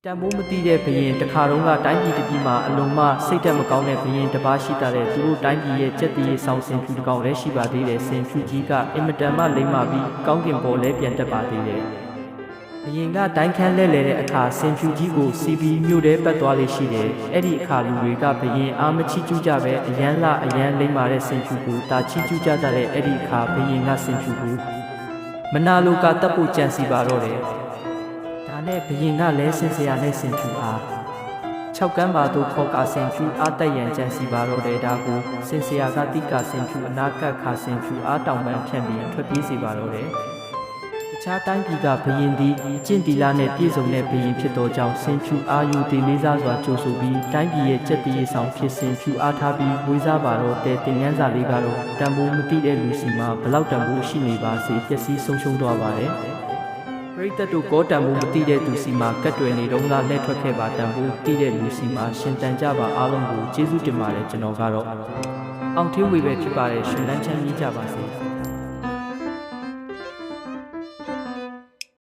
တန်ဖိုးမတိတဲ့ဘရင်တခါတုန်းကတိုင်းပြည်တစ်ပြည်မှာအလုံးမစိတ်သက်မကောင်းတဲ့ဘရင်တစ်ပါးရှိတာတဲ့သူတို့တိုင်းပြည်ရဲ့ကြက်တည်ဆောင်ဆင်ဖြူတစ်ကောင်လည်းရှိပါသေးတယ်ဆင်ဖြူကြီးကအင်မတန်မှလိမ့်မာပြီးကောင်းကင်ပေါ်လဲပြန်တက်ပါသေးတယ်ဘရင်ကတိုင်းခန်းလဲတဲ့အခါဆင်ဖြူကြီးကိုစီပီမြို့ထဲပတ်သွားလေရှိတယ်အဲ့ဒီအခါလူတွေကဘရင်အားမချီးကျူးကြပဲအရန်လာအရန်လိမ့်မာတဲ့ဆင်ဖြူကိုတာချီးကျူးကြတဲ့အဲ့ဒီအခါဘရင်ကဆင်ဖြူကိုမနာလိုကတပ်ဖို့ကြံစီပါတော့တယ်ဒါနဲ့ဘရင်ကလဲဆင်စရာနဲ့ဆင်ဖြူအား6ကမ်းပါတို့ခေါ်ကဆင်ဖြူအားတက်ရန်ကြံစီပါတော့တယ်ဒါကိုဆင်စရာကတိကဆင်ဖြူအနာကခါဆင်ဖြူအားတောင်ပန်းဖြန့်ပြီးထွက်ပြေးစီပါတော့တယ်တခြားတိုင်းပြည်ကဘရင်သည်ကျင့်တီလာနဲ့ပြည်စုံတဲ့ဘရင်ဖြစ်သောကြောင့်ဆင်ဖြူအားယူတည်လေးစားစွာကြိုဆိုပြီးတိုင်းပြည်ရဲ့ကြက်တည်ဆောင်ဖြစ်ဆင်ဖြူအားထားပြီးဝေးစားပါတော့တဲ့တင်ငန်းစာလေးကတော့တန်ဖိုးမတိတဲ့လူစီမှာဘလောက်တန်ဖိုးရှိနေပါစေပျက်စီးဆုံးရှုံးသွားပါတယ်ပရိသတ်တို့ကောတံမှုမတိတဲ့သူစီမှာကတ်တွယ်နေတော့လက်ထွက်ခဲ့ပါတံမှုတိတဲ့လူစီမှာရှင်တန်ကြပါအားလုံးကိုကျေးဇူးတင်ပါတယ်ကျွန်တော်ကတော့အောင်ထေးဝေပဲဖြစ်ပါတယ်ရှင်လန်းချမ်းမြေ့ကြပါစေ